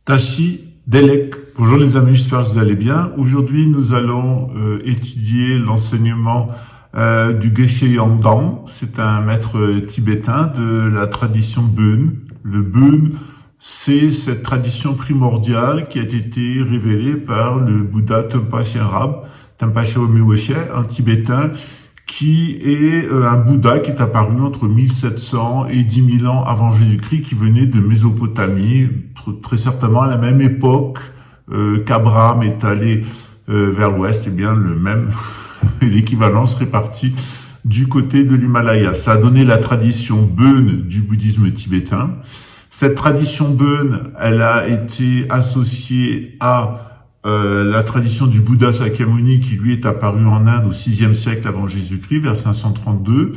Tashi Delek. Bonjour les amis, j'espère que vous allez bien. Aujourd'hui, nous allons étudier l'enseignement du Geshe Yangdang. C'est un maître tibétain de la tradition Bön. Le Bön, c'est cette tradition primordiale qui a été révélée par le Bouddha Trungpa Shenrab, Trungpa Miwoshe, un tibétain qui est un Bouddha qui est apparu entre 1700 et 10 000 ans avant Jésus-Christ, qui venait de Mésopotamie, très certainement à la même époque qu'Abraham est allé vers l'ouest. Et bien le même, l'équivalent serait parti du côté de l'Himalaya. Ça a donné la tradition Bön du bouddhisme tibétain. Cette tradition Bön, elle a été associée à la tradition du Bouddha Sakyamuni, qui lui est apparu en Inde au VIe siècle avant Jésus-Christ, vers 532.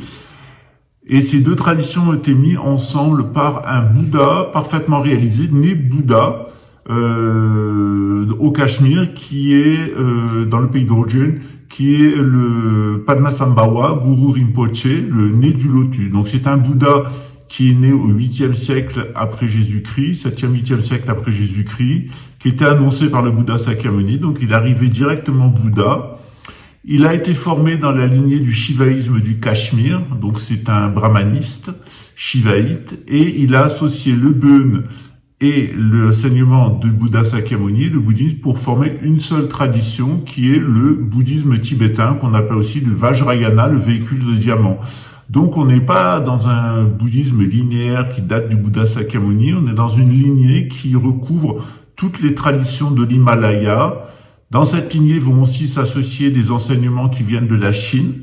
Et ces deux traditions ont été mises ensemble par un Bouddha parfaitement réalisé, né Bouddha, au Cachemire, qui est dans le pays d'origine, qui est le Padmasambhava Guru Rinpoche, le né du lotus. Donc c'est un Bouddha qui est né au 8e siècle après Jésus-Christ, 7e, 8e siècle après Jésus-Christ, qui était annoncé par le Bouddha Sakyamuni. Donc il est arrivé directement Bouddha. Il a été formé dans la lignée du shivaïsme du Cachemire, donc c'est un brahmaniste shivaïte, et il a associé le Bön et l'enseignement du Bouddha Sakyamuni, le bouddhisme, pour former une seule tradition qui est le bouddhisme tibétain, qu'on appelle aussi le Vajrayana, le véhicule de diamant. Donc on n'est pas dans un bouddhisme linéaire qui date du Bouddha Sakyamuni, on est dans une lignée qui recouvre toutes les traditions de l'Himalaya. Dans cette lignée vont aussi s'associer des enseignements qui viennent de la Chine,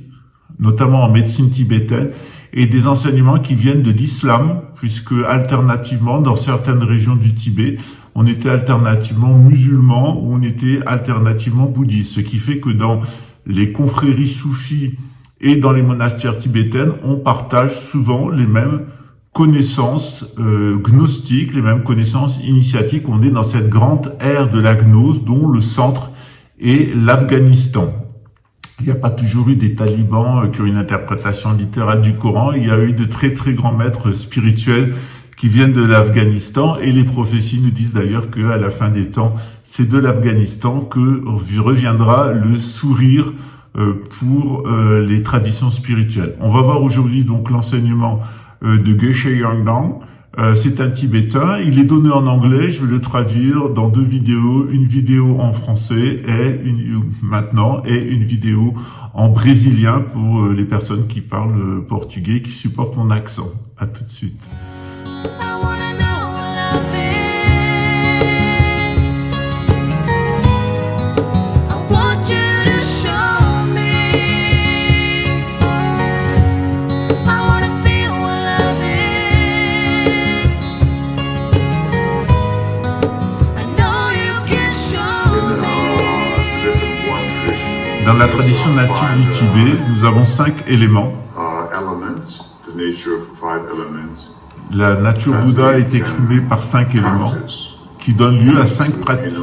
notamment en médecine tibétaine, et des enseignements qui viennent de l'islam, puisque alternativement, dans certaines régions du Tibet, on était alternativement musulman ou on était alternativement bouddhiste. Ce qui fait que dans les confréries soufis et dans les monastères tibétains, on partage souvent les mêmes connaissances gnostiques, les mêmes connaissances initiatiques. On est dans cette grande ère de la gnose dont le centre est l'Afghanistan. Il n'y a pas toujours eu des talibans qui ont une interprétation littérale du Coran. Il y a eu de très très grands maîtres spirituels qui viennent de l'Afghanistan, et les prophéties nous disent d'ailleurs qu'à la fin des temps, c'est de l'Afghanistan que reviendra le sourire pour les traditions spirituelles. On va voir aujourd'hui donc l'enseignement de Geshe Yangdang. C'est un tibétain, il est donné en anglais, je vais le traduire dans deux vidéos, une vidéo en français et une vidéo en brésilien pour les personnes qui parlent portugais, qui supportent mon accent. À tout de suite. Dans la tradition native du Tibet, nous avons 5 éléments. La nature Bouddha est exprimée par 5 éléments qui donnent lieu à 5 pratiques.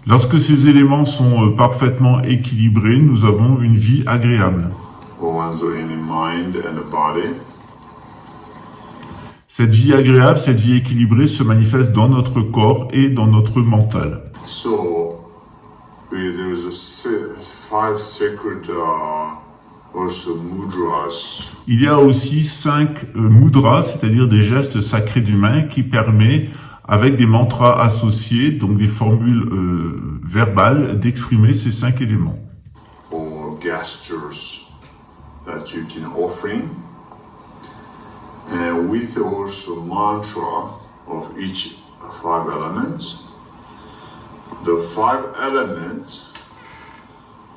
Lorsque ces éléments sont parfaitement équilibrés, nous avons une vie agréable. Cette vie agréable, cette vie équilibrée se manifeste dans notre corps et dans notre mental. Il y a aussi 5 mudras, c'est-à-dire des gestes sacrés d'humains qui permettent, avec des mantras associés, donc des formules verbales, d'exprimer ces 5 éléments. And with also mantra of each 5 elements. The 5 elements,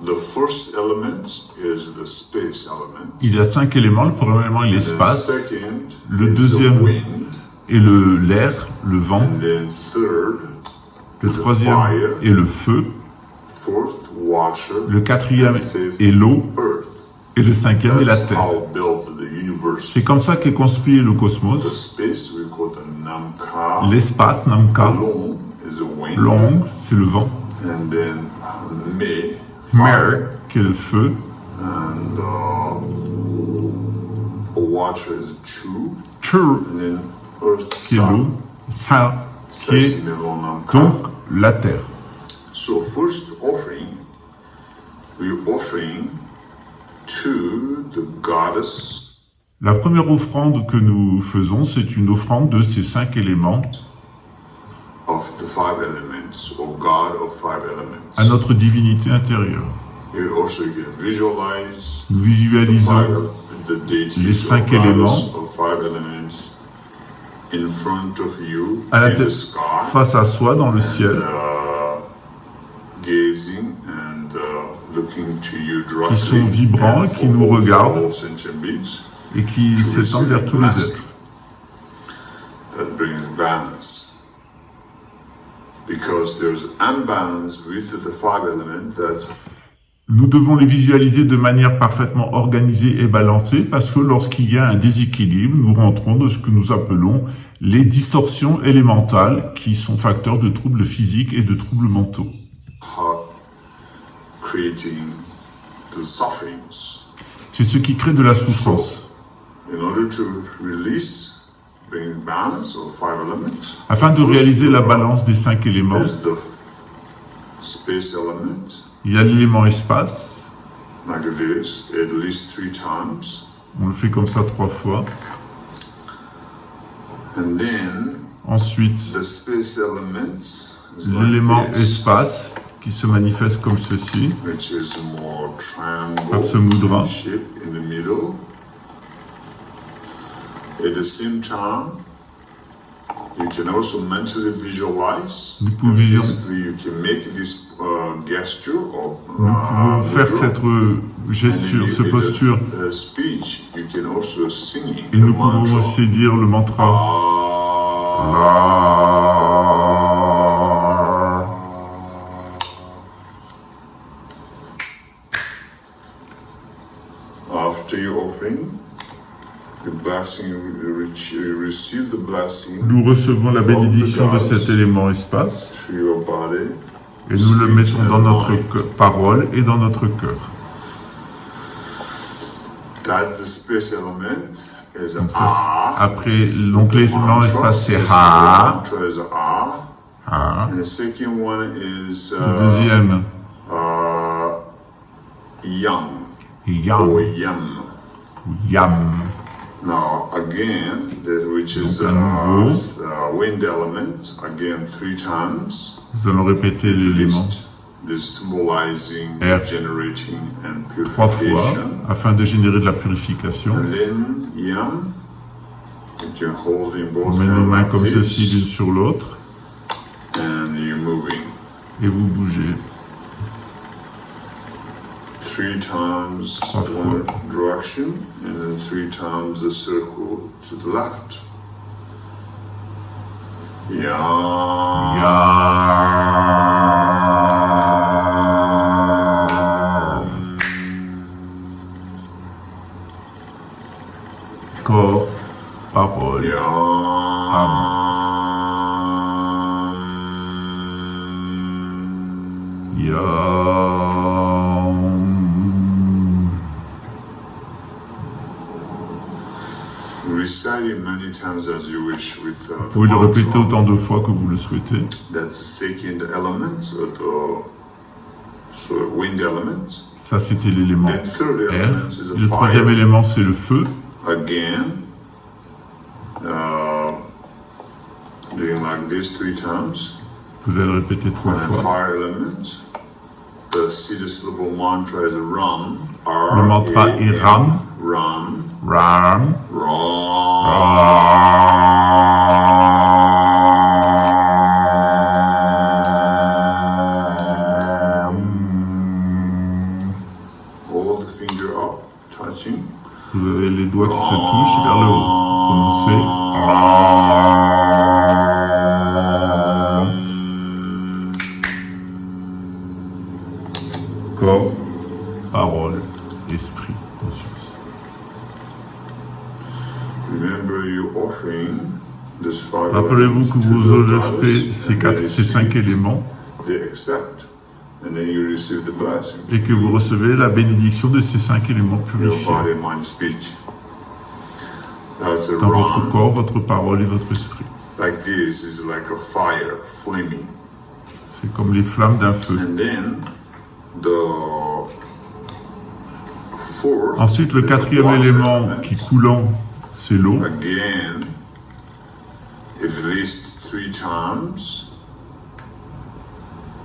the first element is the space element. Il y a 5 éléments. Le premier élément est l'espace. Le deuxième est l'air, le vent. Le troisième est le feu. Le quatrième est l'eau. Et le cinquième est la terre. C'est comme ça qu'est construit le cosmos. L'espace, Namka. Long, c'est le vent. Mer, qui est le feu. water is Chu, Chu, and then earth qui est l'eau, Sa. Sa, qui est donc la terre. So first offering, we're offering to the goddess La première offrande que nous faisons, c'est une offrande de ces 5 éléments of the 5 elements, or God of 5 elements. à notre divinité intérieure. Here also you can visualize Nous visualisons the deities les 5 or goddess éléments of 5 elements in front of you à la in the tête, sky, face à soi dans le ciel, gazing and looking to you qui sont directly, vibrants and et qui nous for all regardent sentient beings. et qui s'étendent vers tous les êtres. That brings balance. Because there's imbalance with the 5 elements that's Nous devons les visualiser de manière parfaitement organisée et balancée parce que lorsqu'il y a un déséquilibre, nous rentrons dans ce que nous appelons les distorsions élémentales qui sont facteurs de troubles physiques et de troubles mentaux. creating the sufferings. C'est ce qui crée de la souffrance. In order to release, bring balance of 5 elements, Afin de réaliser la balance des 5 éléments, there's the space element, il y a l'élément espace. like this, at least 3 times. On le fait comme ça 3 fois. And then Ensuite, the space elements is like l'élément this, espace qui se manifeste comme ceci, which is more par ce triangle mudra. shape in the middle. At the same time, you can also mentally visualize. Nous pouvons Physically, you can make this gesture or Nous pouvons faire mudra. cette gesture, cette posture, Speech, you can also sing et nous pouvons aussi dire le mantra. After your offering, the blessing, you receive the blessing Nous recevons la bénédiction de cet élément espace to your body. et nous le mettons dans notre parole et dans notre cœur. That the space element is Donc ça, Ah. après, donc l'élément espace c'est Ha. Mantra is Ah. Ha. And the second one is Le deuxième, Yam or Yam. Yam. Yam. Now again, which is Donc, à nouveau. wind element, again 3 times. Nous allons répéter l'élément This symbolizing, R. generating, and 3 fois purification. afin de générer de la purification. And then Yam, you can hold in both On met nos mains hands comme like ceci this, l'une sur l'autre and you're moving et vous bougez. 3 times one direction, and then 3 times the circle to the left. Corps, parole. Recite it many times as you wish with Vous the pouvez le répéter mantra. autant de fois que vous le souhaitez. That's the second element, so wind element. Ça, c'était l'élément Then third air. element is Le a troisième fire. élément, c'est le feu. Again, doing like this 3 times. Vous allez le répéter 3 And then fois. fire element. The city syllable mantra is Ram. Le mantra est Ram. Ram. Ram. Hold the finger up, touching. Vous avez les doigts qui se touchent vers le haut. Prononcez. Corps, parole, esprit, conscience. Remember you offering this fire. Rappelez-vous que vous offrez ces 5 éléments They accept, and then you receive the blessing. et que vous recevez la bénédiction de ces 5 éléments Your purifiés. body, mind, speech. That's a dans votre Ram. corps, votre parole et votre esprit. Like this is like a fire, flaming. C'est comme les flammes d'un feu. And then the fourth. Ensuite, le is the quatrième water élément element. qui est coulant, c'est l'eau. Again, it released 3 times.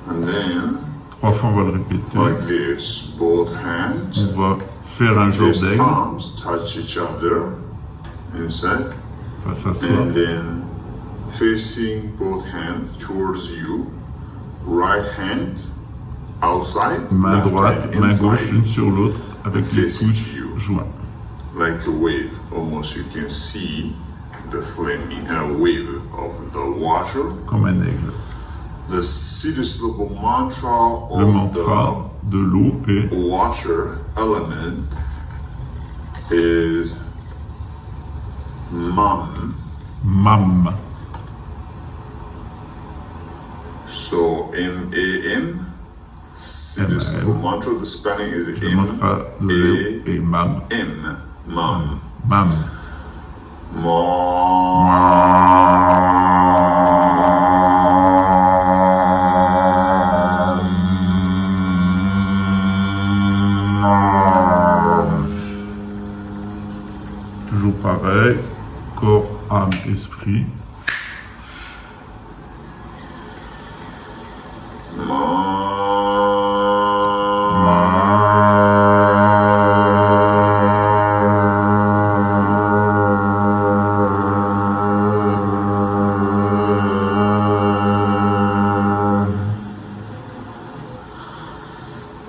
And then, 3 fois, on va le répéter. like this, both hands, On va faire un genre these d'aigle palms touch each other inside. face à soi. And then, facing both hands towards you, right hand outside, Main left droite, hand main gauche, inside, l'une sur l'autre, avec les Facing pouces you. joints. like a wave. Almost you can see the flaming wave of the water. Comme un aigle. The Siddhisvara mantra Le of mantra de l'eau est the water element is Mam. Mam. So M-A-M. Siddhisvara mantra, the spelling is Le mantra de l'eau est Mam. M. Mam. Mam. Toujours pareil, corps, âme, esprit.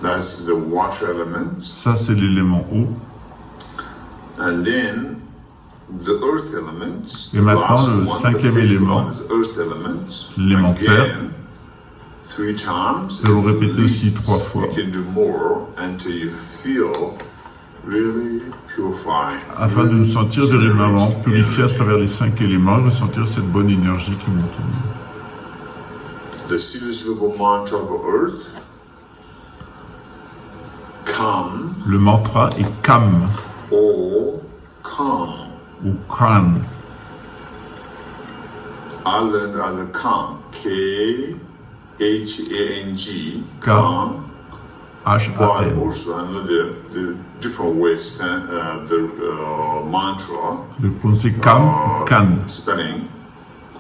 That's the water element. Ça, c'est l'élément eau. And then the earth elements. Et the maintenant, last le one, the cinquième fifth élément, one is earth elements. l'élémentaire. Again, 3 times. Et on le répète at aussi least. 3 fois. You can do more until you feel really purifying. Afin de nous sentir véritablement purifiés à travers les 5 éléments et ressentir cette bonne énergie qui monte en nous. The Siddhisvara mantra of earth. Come Le mantra est Kam or come. ou Khan. I learned as a come. K-H-A-N-G. K. Come. But H-A-N. also another the different ways the mantra Le prononcé Kam ou Khan. spelling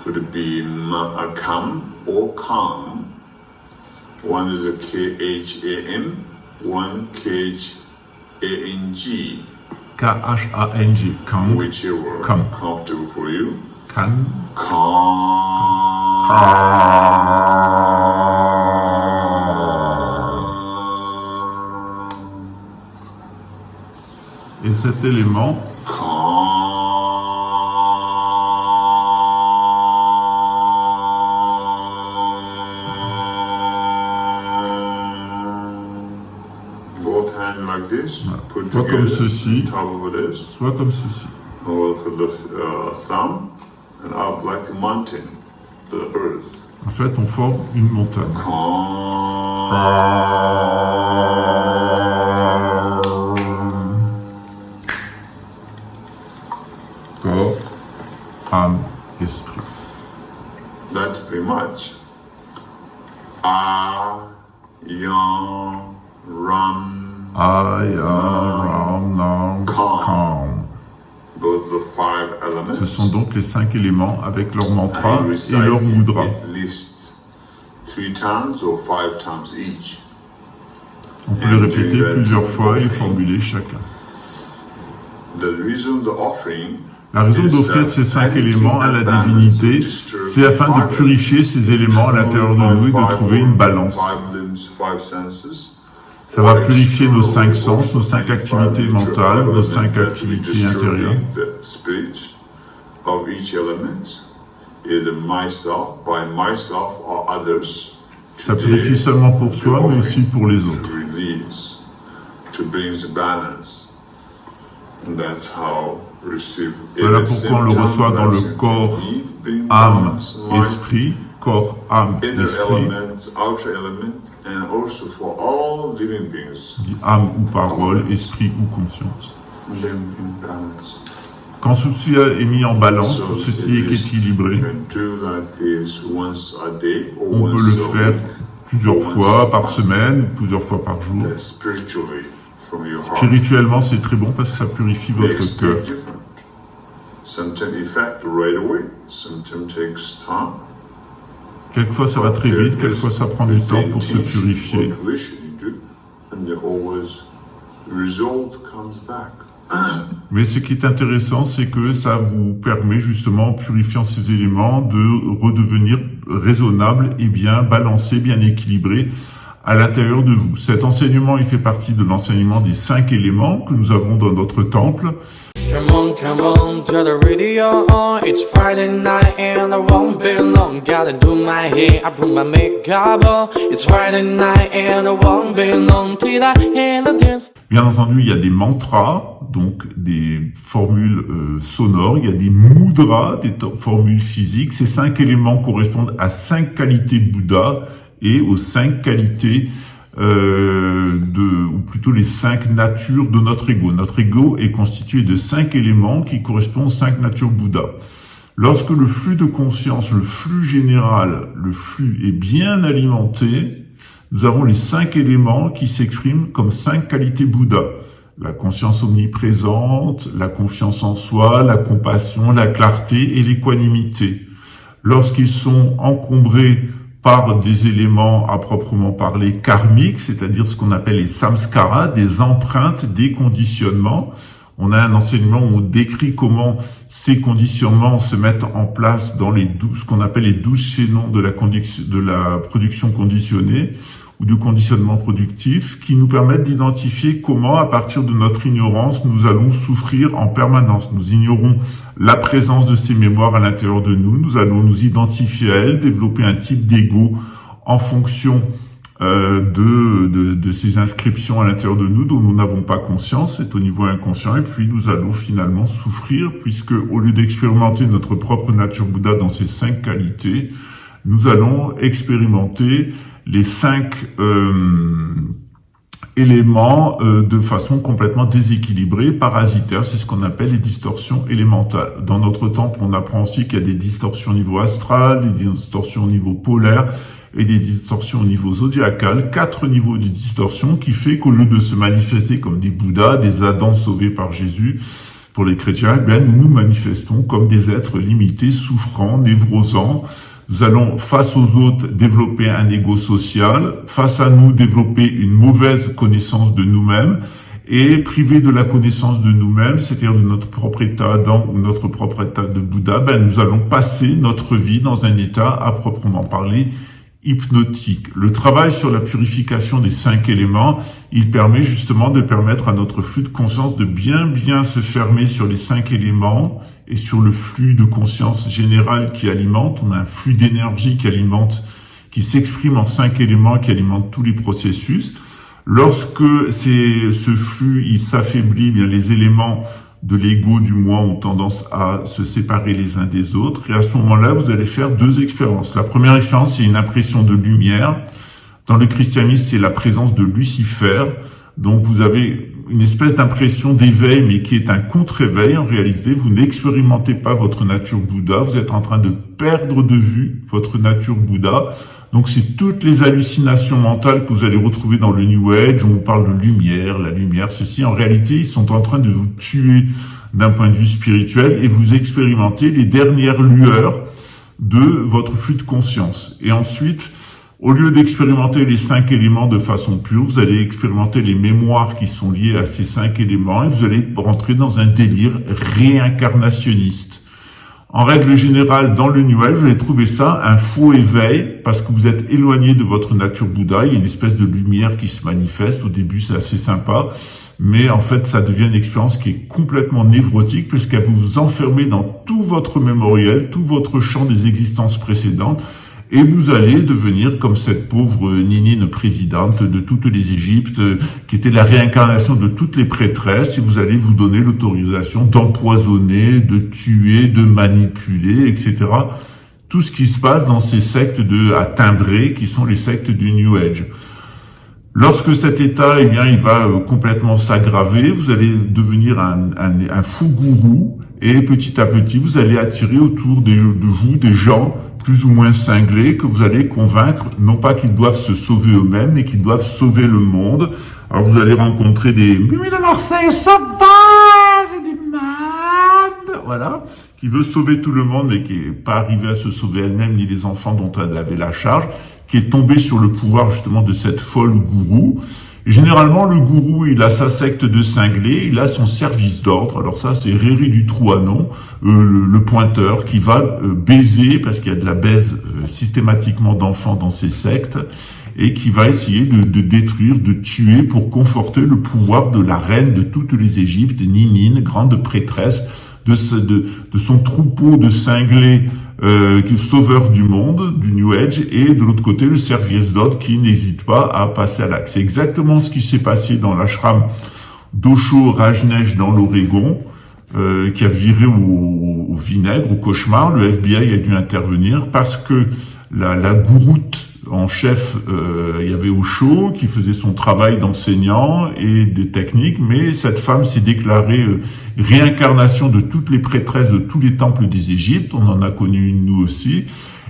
could be come or come. One is a K-H-A-M, one K-H-A-N-G, K-H-A-N-G. Khan. whichever Come. comfortable for you. Khan. Et cet élément, both hands like this, put soit comme together, ceci, top of this, soit comme ceci. or for the thumb, and up like a mountain, the earth. En fait, on forme une montagne. Corps, âme, esprit. That's pretty much. Ayam Ram. Aya, Ram, Nam, Kam. Those are the 5 elements. Ce sont donc les 5 éléments avec leur mantra And you et recite leur mudra. at least 3 times or 5 times each. On peut les répéter plusieurs fois et les formuler chacun. The reason the offering La raison d'offrir ces 5 éléments à la divinité, c'est afin de purifier ces éléments à l'intérieur de nous et de trouver une balance. Ça va purifier nos 5 sens, nos 5 activités mentales, nos 5 activités intérieures. Ça purifie seulement pour soi, mais aussi pour les autres. Voilà pourquoi on le reçoit dans le corps, âme, esprit, corps, âme, esprit, âme ou parole, esprit ou conscience. Quand ceci est mis en balance, So tout ceci est équilibré. you can do like this once a day or On peut once le a faire week. plusieurs fois par semaine, plusieurs fois par jour. Spiritually from your heart. Spirituellement, c'est très bon parce que ça purifie Makes votre big cœur. difference. Sometimes effect right away. Sometimes takes time. Quelquefois ça va très vite, quelquefois ça prend du temps pour se purifier. What we should do, and then always the result comes back. Mais ce qui est intéressant, c'est que ça vous permet justement, en purifiant ces éléments, de redevenir raisonnable et bien balancé, bien équilibré à l'intérieur de vous. Cet enseignement, il fait partie de l'enseignement des 5 éléments que nous avons dans notre temple. Come on, to the radio on. It's Friday night and I won't be long. Gotta do my hair, I put my makeup on. It's Friday night and I won't be long till I hear the dance. Bien entendu, il y a des mantras, donc des formules sonores, il y a des mudras, des formules physiques. Ces 5 éléments correspondent à 5 qualités Bouddha et aux 5 qualités ou plutôt les 5 natures de notre ego. Notre ego est constitué de 5 éléments qui correspondent aux 5 natures Bouddha. Lorsque le flux de conscience, le flux général, le flux est bien alimenté, nous avons les 5 éléments qui s'expriment comme 5 qualités Bouddha. La conscience omniprésente, la confiance en soi, la compassion, la clarté et l'équanimité. Lorsqu'ils sont encombrés par des éléments à proprement parler karmiques, c'est-à-dire ce qu'on appelle les samskaras, des empreintes, des conditionnements. On a un enseignement où on décrit comment ces conditionnements se mettent en place dans ce qu'on appelle les 12 chaînons de la production conditionnée ou du conditionnement productif, qui nous permettent d'identifier comment, à partir de notre ignorance, nous allons souffrir en permanence. Nous ignorons la présence de ces mémoires à l'intérieur de nous. Nous allons nous identifier à elles, développer un type d'ego en fonction de ces inscriptions à l'intérieur de nous dont nous n'avons pas conscience, c'est au niveau inconscient, et puis nous allons finalement souffrir, puisque au lieu d'expérimenter notre propre nature Bouddha dans ces 5 qualités, nous allons expérimenter les 5 éléments de façon complètement déséquilibrée, parasitaire. C'est ce qu'on appelle les distorsions élémentales. Dans notre temple, on apprend aussi qu'il y a des distorsions au niveau astral, des distorsions au niveau polaire et des distorsions au niveau zodiacal. 4 niveaux de distorsion qui fait qu'au lieu de se manifester comme des Bouddhas, des Adams sauvés par Jésus, pour les chrétiens, eh bien, nous nous manifestons comme des êtres limités, souffrants, névrosants. Nous allons, face aux autres, développer un ego social, face à nous, développer une mauvaise connaissance de nous-mêmes, et privé de la connaissance de nous-mêmes, c'est-à-dire de notre propre état Adam ou notre propre état de Bouddha, nous allons passer notre vie dans un état, à proprement parler, hypnotique. Le travail sur la purification des 5 éléments, il permet justement de permettre à notre flux de conscience de bien se fermer sur les 5 éléments et sur le flux de conscience général qui alimente. On a un flux d'énergie qui s'exprime en 5 éléments, qui alimente tous les processus. Lorsque ce flux il s'affaiblit, bien les éléments de l'ego du moi ont tendance à se séparer les uns des autres. Et à ce moment-là, vous allez faire 2 expériences. La première expérience, c'est une impression de lumière. Dans le christianisme, c'est la présence de Lucifer. Donc, vous avez une espèce d'impression d'éveil, mais qui est un contre-éveil. En réalité, vous n'expérimentez pas votre nature Bouddha. Vous êtes en train de perdre de vue votre nature Bouddha. Donc, c'est toutes les hallucinations mentales que vous allez retrouver dans le New Age, où on parle de lumière, la lumière, ceci. En réalité, ils sont en train de vous tuer d'un point de vue spirituel et vous expérimentez les dernières lueurs de votre flux de conscience. Et ensuite, au lieu d'expérimenter les 5 éléments de façon pure, vous allez expérimenter les mémoires qui sont liées à ces 5 éléments et vous allez rentrer dans un délire réincarnationniste. En règle générale, dans le New Age, vous allez trouver ça un faux éveil parce que vous êtes éloigné de votre nature Bouddha. Il y a une espèce de lumière qui se manifeste. Au début, c'est assez sympa. Mais en fait, ça devient une expérience qui est complètement névrotique puisqu'elle vous enferme dans tout votre mémoriel, tout votre champ des existences précédentes. Et vous allez devenir comme cette pauvre Ninine présidente de toutes les Égyptes, qui était la réincarnation de toutes les prêtresses, et vous allez vous donner l'autorisation d'empoisonner, de tuer, de manipuler, etc. Tout ce qui se passe dans ces sectes à timbrer, qui sont les sectes du New Age. Lorsque cet état, il va complètement s'aggraver, vous allez devenir un fou gourou, et petit à petit, vous allez attirer autour de vous des gens plus ou moins cinglés que vous allez convaincre, non pas qu'ils doivent se sauver eux-mêmes, mais qu'ils doivent sauver le monde. Alors vous allez rencontrer des « Mais de Marseille, ça va, c'est du mal !» Voilà, qui veut sauver tout le monde, mais qui n'est pas arrivé à se sauver elle-même, ni les enfants dont elle avait la charge, qui est tombé sur le pouvoir justement de cette folle gourou. Et généralement, le gourou, il a sa secte de cinglés, il a son service d'ordre. Alors ça, c'est Réry du Trouanon, le pointeur, qui va baiser, parce qu'il y a de la baise systématiquement d'enfants dans ces sectes, et qui va essayer de détruire, de tuer pour conforter le pouvoir de la reine de toutes les Égyptes, Ninine, grande prêtresse, de son troupeau de cinglés qui est sauveur du monde, du New Age, et de l'autre côté, le service d'ordre qui n'hésite pas à passer à l'acte. C'est exactement ce qui s'est passé dans l'ashram d'Osho Rajneesh dans l'Oregon, qui a viré au vinaigre, au cauchemar. Le FBI a dû intervenir parce que la gouroute en chef, il y avait Osho qui faisait son travail d'enseignant et des techniques, mais cette femme s'est déclarée réincarnation de toutes les prêtresses de tous les temples des Égyptes. On en a connu une nous aussi.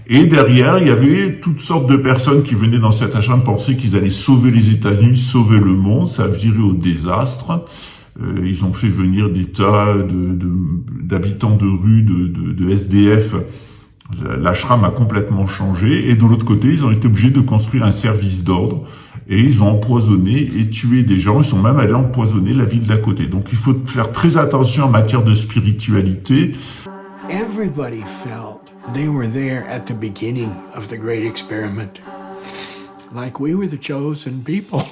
Et derrière, il y avait toutes sortes de personnes qui venaient dans cet ashram penser qu'ils allaient sauver les États-Unis, sauver le monde. Ça a viré au désastre. Ils ont fait venir des tas d'habitants de rue, de SDF. L'ashram a complètement changé, et de l'autre côté, ils ont été obligés de construire un service d'ordre, et ils ont empoisonné et tué des gens. Ils sont même allés empoisonner la ville d'à côté. Donc il faut faire très attention en matière de spiritualité. Everybody felt they were there at the beginning of the great experiment, like we were the chosen people.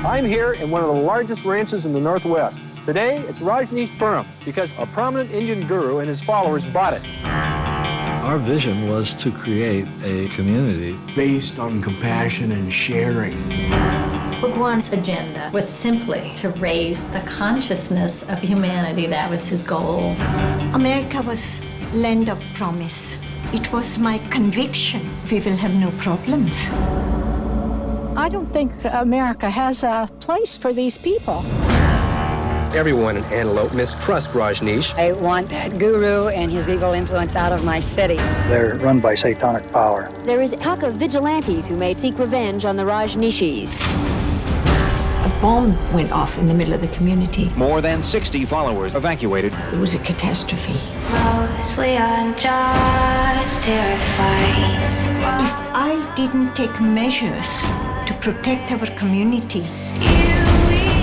I'm here in one of the largest ranches in the Northwest. Today, it's Rajneeshpuram because a prominent Indian guru and his followers bought it. Our vision was to create a community Based on compassion and sharing. Bhagwan's agenda was simply to raise the consciousness of humanity. That was his goal. America was land of promise. It was my conviction we will have no problems. I don't think America has a place for these people. Everyone in Antelope mistrusts Rajneesh. I want that guru and his evil influence out of my city. They're run by satanic power. There is talk of vigilantes who may seek revenge on the Rajneeshis. A bomb went off in the middle of the community. More than 60 followers evacuated. It was a catastrophe. Mostly I'm just terrified. If I didn't take measures to protect our community,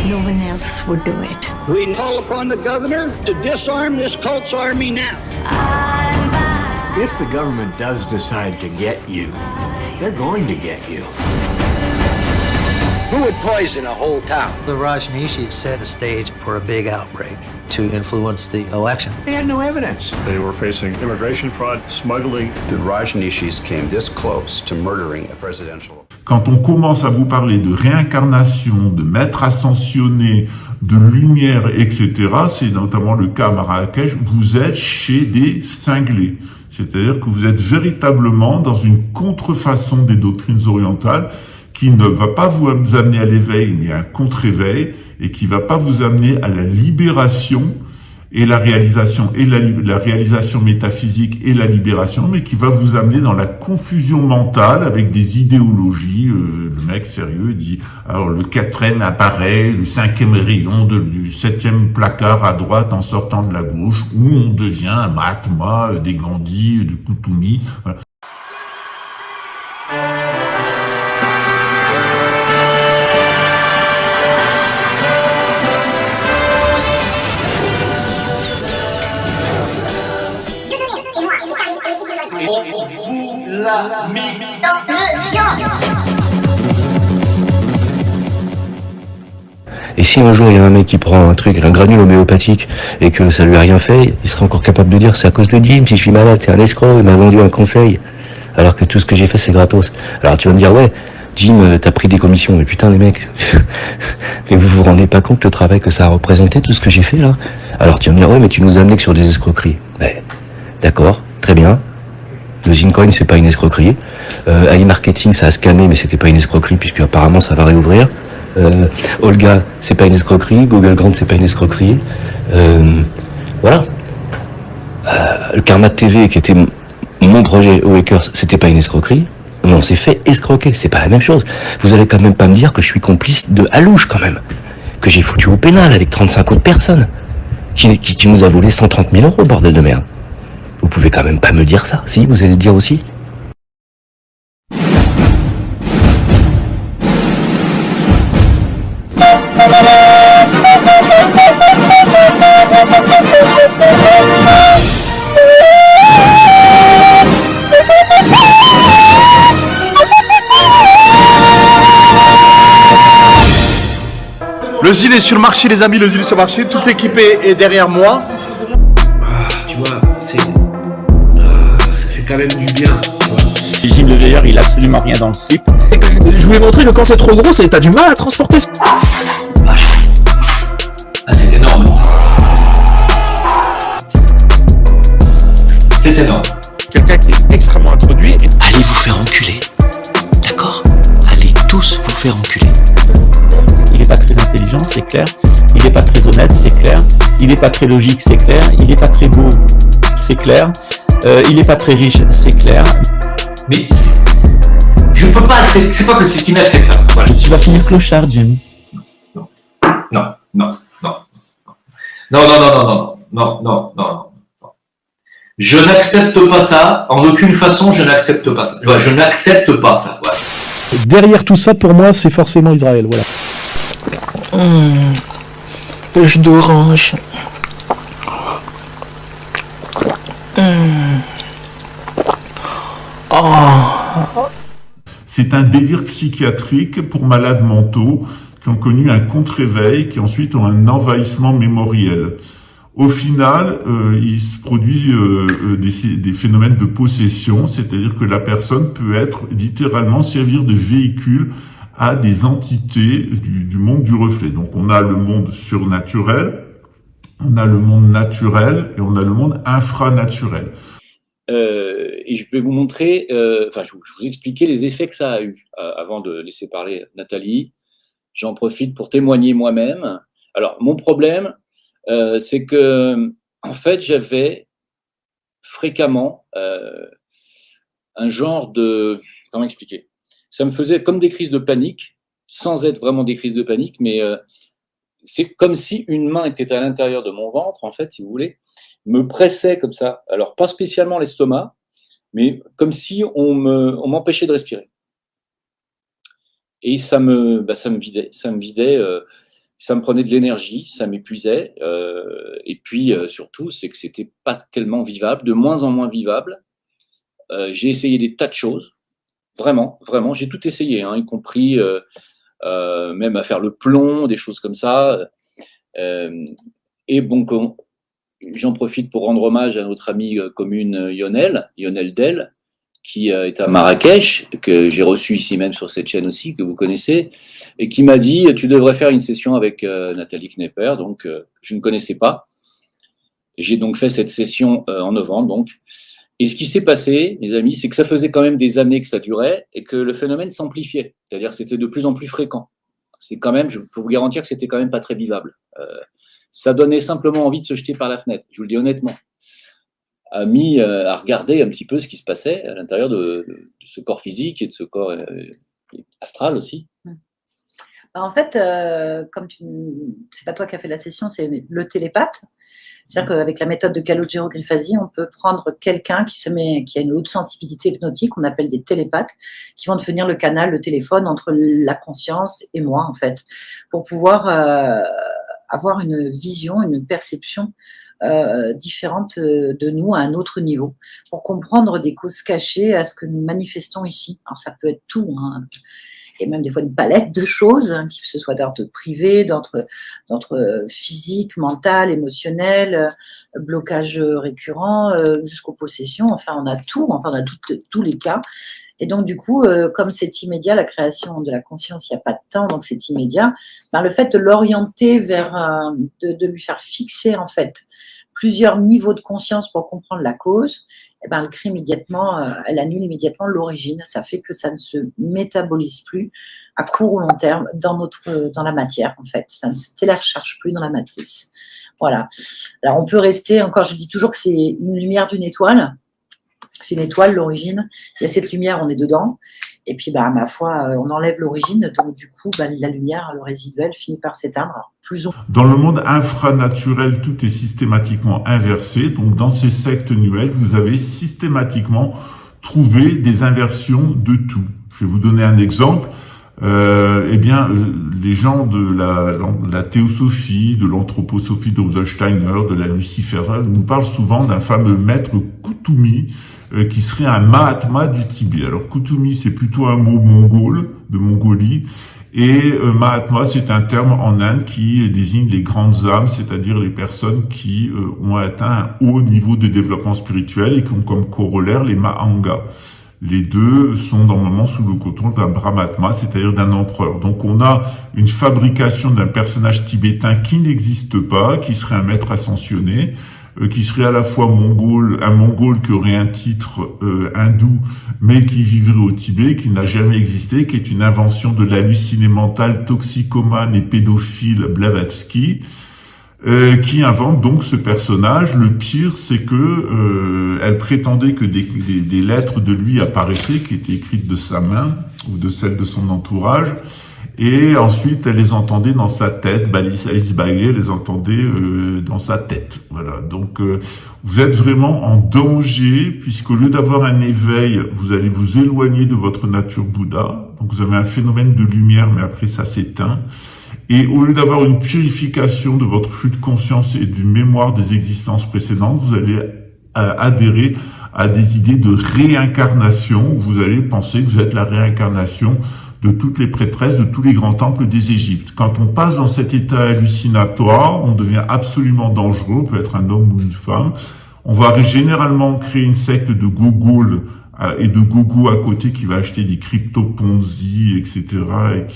no one else would do it. We call upon the governor to disarm this cult's army now. If the government does decide to get you, they're going to get you. Who would poison a whole town? The Rajneeshis set a stage for a big outbreak to influence the election. They had no evidence. They were facing immigration fraud, smuggling. The Rajneeshis came this close to murdering a presidential. Quand on commence à vous parler de réincarnation, de maître ascensionné, de lumière, etc., c'est notamment le cas à Marrakech, vous êtes chez des cinglés. C'est-à-dire que vous êtes véritablement dans une contrefaçon des doctrines orientales qui ne va pas vous amener à l'éveil, mais à un contre-éveil, et qui va pas vous amener à la libération et la réalisation métaphysique et la libération, mais qui va vous amener dans la confusion mentale avec des idéologies. Le mec sérieux dit, alors le 4e apparaît, le 5e rayon du 7e placard à droite en sortant de la gauche, où on devient un Mahatma, des Gandhi, du Koutoumi. Voilà. Et si un jour il y a un mec qui prend un truc, un granule homéopathique, et que ça lui a rien fait, il sera encore capable de dire c'est à cause de Jim, si je suis malade, c'est un escroc, il m'a vendu un conseil, alors que tout ce que j'ai fait c'est gratos. Alors tu vas me dire ouais, Jim, t'as pris des commissions, mais putain les mecs, mais vous vous rendez pas compte le travail que ça a représenté, tout ce que j'ai fait là? Alors tu vas me dire ouais, mais tu nous as amené que sur des escroqueries. Ouais, d'accord, très bien. Le Zincoin, c'est pas une escroquerie. iMarketing, ça a scanné, mais c'était pas une escroquerie, puisque apparemment ça va réouvrir. Olga, c'est pas une escroquerie. Google Grant, c'est pas une escroquerie. Voilà. Le Karma TV, qui était mon projet au Hackers, c'était pas une escroquerie. Mais on s'est fait escroquer, c'est pas la même chose. Vous allez quand même pas me dire que je suis complice de Alouche, quand même. Que j'ai foutu au pénal avec 35 autres personnes. Qui nous a volé 130 000 €, bordel de merde. Vous pouvez quand même pas me dire ça, si, vous allez le dire aussi. Le Zil est sur le marché, les amis, le Zil est sur le marché, toute l'équipe est derrière moi. Tu vois, ça fait quand même du bien. Le Zil de veilleur, il a absolument rien dans le slip. Je voulais montrer que quand c'est trop gros, t'as du mal à transporter. Ah, c'est énorme. C'est énorme. Quelqu'un qui est extrêmement introduit. Allez vous faire enculer. D'accord? Allez tous vous faire enculer. Il n'est pas très intelligent, c'est clair. Il n'est pas très honnête, c'est clair. Il n'est pas très logique, c'est clair. Il n'est pas très beau, c'est clair. Il n'est pas très riche, c'est clair. Mais je peux pas accepter. C'est pas que c'est inacceptable. Voilà. Tu vas finir clochard, Jim. Non. Je n'accepte pas ça. En aucune façon, je n'accepte pas ça. Je n'accepte pas ça. Voilà. Derrière tout ça, pour moi, c'est forcément Israël. Voilà. Le jus d'orange. C'est un délire psychiatrique pour malades mentaux qui ont connu un contre-réveil, qui ensuite ont un envahissement mémoriel. Au final, il se produit des phénomènes de possession, c'est-à-dire que la personne peut être littéralement servir de véhicule à des entités du monde du reflet. Donc on a le monde surnaturel, on a le monde naturel et on a le monde infranaturel. Et je vais vous montrer, je vous expliquer les effets que ça a eu avant de laisser parler Nathalie. J'en profite pour témoigner moi-même. Alors mon problème, c'est que en fait j'avais fréquemment un genre de, comment expliquer, ça me faisait comme des crises de panique, sans être vraiment des crises de panique, mais c'est comme si une main était à l'intérieur de mon ventre, en fait, si vous voulez, me pressait comme ça. Alors, pas spécialement l'estomac, mais comme si on m'empêchait de respirer. Et ça me vidait, ça me prenait de l'énergie, ça m'épuisait. Et puis, surtout, c'est que c'était pas tellement vivable, de moins en moins vivable. J'ai essayé des tas de choses. Vraiment, j'ai tout essayé, hein, y compris même à faire le plomb, des choses comme ça. Et bon, j'en profite pour rendre hommage à notre amie commune Lionel Del, qui est à Marrakech, que j'ai reçu ici même sur cette chaîne aussi, que vous connaissez, et qui m'a dit « Tu devrais faire une session avec Nathalie Knepper », donc je ne connaissais pas. J'ai donc fait cette session en novembre, donc. Et ce qui s'est passé, mes amis, c'est que ça faisait quand même des années que ça durait et que le phénomène s'amplifiait. C'est-à-dire que c'était de plus en plus fréquent. C'est quand même, je peux vous garantir que c'était quand même pas très vivable. Ça donnait simplement envie de se jeter par la fenêtre, je vous le dis honnêtement. À regarder un petit peu ce qui se passait à l'intérieur de ce corps physique et de ce corps astral aussi. En fait, comme c'est pas toi qui as fait la session, c'est le télépathe. C'est-à-dire qu'avec la méthode de Calogero Grifasi, on peut prendre quelqu'un qui a une haute sensibilité hypnotique, on appelle des télépathes, qui vont devenir le canal, le téléphone entre la conscience et moi, en fait, pour pouvoir avoir une vision, une perception différente de nous à un autre niveau, pour comprendre des causes cachées à ce que nous manifestons ici. Alors ça peut être tout, hein. Et même des fois une palette de choses, hein, que ce soit d'ordre privé, d'ordre physique, mental, émotionnel, blocage récurrent, jusqu'aux possessions. Enfin, on a tout, on a tous les cas. Et donc, du coup, comme c'est immédiat, la création de la conscience, il n'y a pas de temps, donc c'est immédiat, le fait de l'orienter vers, de lui faire fixer, en fait, plusieurs niveaux de conscience pour comprendre la cause, eh ben, elle crée immédiatement, elle annule immédiatement l'origine. Ça fait que ça ne se métabolise plus à court ou long terme dans la matière, en fait. Ça ne se télécharge plus dans la matrice. Voilà. Alors, on peut rester, encore, je dis toujours que c'est une lumière d'une étoile. C'est une étoile, l'origine. Il y a cette lumière, on est dedans. Et puis, bah, ma foi, on enlève l'origine. Donc, du coup, bah, la lumière, le résiduel, finit par s'éteindre. Alors, plus ou moins. Dans le monde infranaturel, tout est systématiquement inversé. Donc, dans ces sectes New Age, vous avez systématiquement trouvé des inversions de tout. Je vais vous donner un exemple. Les gens de la théosophie, de l'anthroposophie de Rudolf Steiner, de la luciférale, nous parlent souvent d'un fameux maître Kutumi, qui serait un Mahatma du Tibet. Alors Kutumi, c'est plutôt un mot mongol, de Mongolie, et Mahatma, c'est un terme en Inde qui désigne les grandes âmes, c'est-à-dire les personnes qui ont atteint un haut niveau de développement spirituel et qui ont comme corollaire les Mahangas. Les deux sont normalement sous le contrôle d'un Brahmatma, c'est-à-dire d'un empereur. Donc on a une fabrication d'un personnage tibétain qui n'existe pas, qui serait un maître ascensionné, qui serait à la fois un mongol qui aurait un titre hindou, mais qui vivrait au Tibet, qui n'a jamais existé, qui est une invention de l'halluciné mental toxicomane et pédophile Blavatsky, qui invente donc ce personnage. Le pire, c'est que elle prétendait que des lettres de lui apparaissaient, qui étaient écrites de sa main ou de celle de son entourage, et ensuite elle les entendait dans sa tête. Alice Bailey les entendait dans sa tête. Voilà. Donc vous êtes vraiment en danger, puisqu'au lieu d'avoir un éveil, vous allez vous éloigner de votre nature Bouddha. Donc vous avez un phénomène de lumière, mais après ça s'éteint. Et au lieu d'avoir une purification de votre flux de conscience et d'une mémoire des existences précédentes, vous allez adhérer à des idées de réincarnation. Vous allez penser que vous êtes la réincarnation de toutes les prêtresses de tous les grands temples des Égyptes. Quand on passe dans cet état hallucinatoire, on devient absolument dangereux. On peut être un homme ou une femme. On va généralement créer une secte de gogoles et de gogo à côté qui va acheter des crypto-ponzi, etc.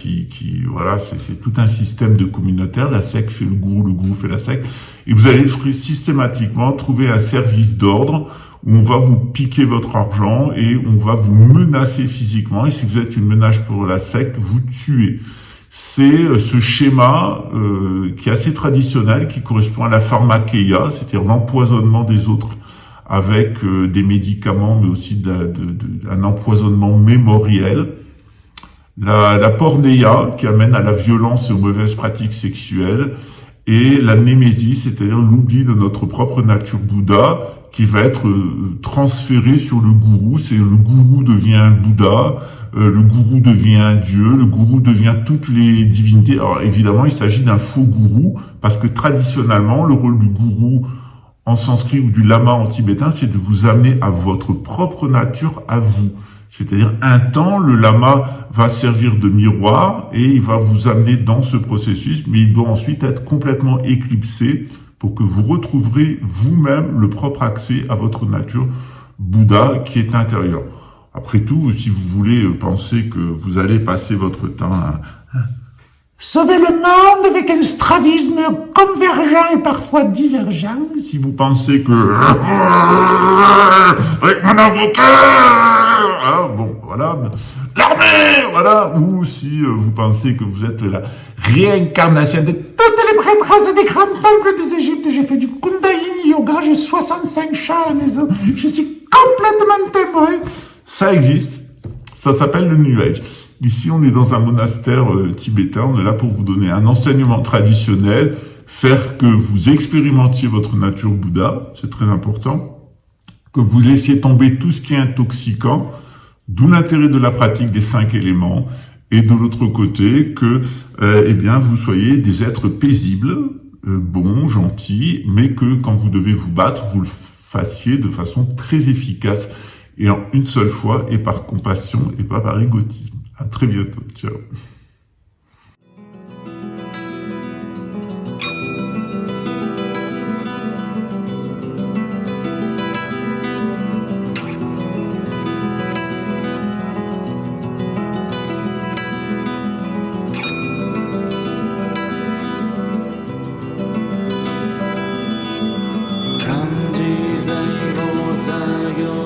Et voilà, c'est tout un système de communautaire. La secte fait le gourou fait la secte. Et vous allez systématiquement trouver un service d'ordre où on va vous piquer votre argent et on va vous menacer physiquement. Et si vous êtes une menace pour la secte, vous tuez. C'est ce schéma qui est assez traditionnel, qui correspond à la pharmakeia, c'est-à-dire l'empoisonnement des autres avec des médicaments, mais aussi un empoisonnement mémoriel. La pornéia, qui amène à la violence et aux mauvaises pratiques sexuelles, et la némésis, c'est-à-dire l'oubli de notre propre nature Bouddha, qui va être transféré sur le gourou. C'est le gourou devient un Bouddha, le gourou devient un dieu, le gourou devient toutes les divinités. Alors évidemment, il s'agit d'un faux gourou, parce que traditionnellement, le rôle du gourou en sanskrit ou du lama en tibétain, c'est de vous amener à votre propre nature, à vous. C'est-à-dire, un temps, le lama va servir de miroir et il va vous amener dans ce processus, mais il doit ensuite être complètement éclipsé pour que vous retrouverez vous-même le propre accès à votre nature Bouddha qui est intérieure. Après tout, si vous voulez penser que vous allez passer votre temps à sauver le monde avec un strabisme convergent et parfois divergent, si vous pensez que avec mon avocat, bon, voilà, l'armée, voilà, ou si vous pensez que vous êtes la réincarnation de toutes les prêtresses des grands temples des Égyptes, j'ai fait du Kundalini Yoga, j'ai 65 chats à la maison, je suis complètement témoin. Ça existe, ça s'appelle le New Age. Ici, on est dans un monastère tibétain, on est là pour vous donner un enseignement traditionnel, faire que vous expérimentiez votre nature Bouddha, c'est très important, que vous laissiez tomber tout ce qui est intoxicant, d'où l'intérêt de la pratique des 5 éléments, et de l'autre côté, que vous soyez des êtres paisibles, bons, gentils, mais que quand vous devez vous battre, vous le fassiez de façon très efficace, et en une seule fois, et par compassion, et pas par égotisme. À très bientôt. Ciao. Kanji Zaigo Sayo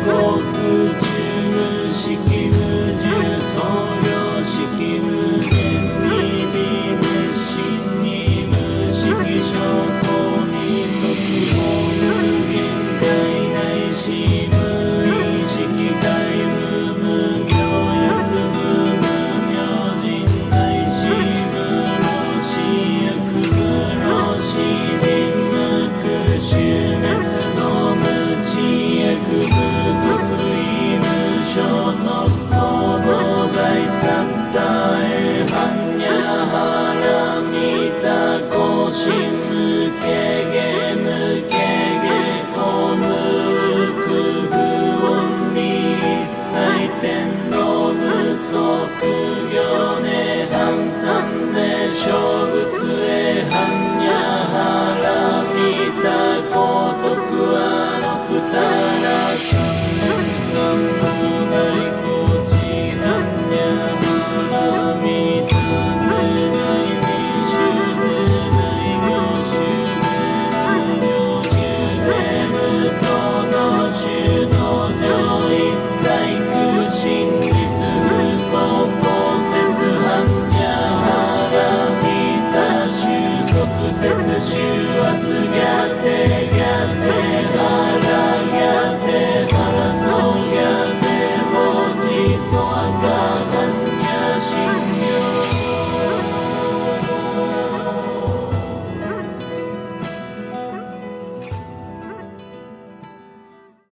国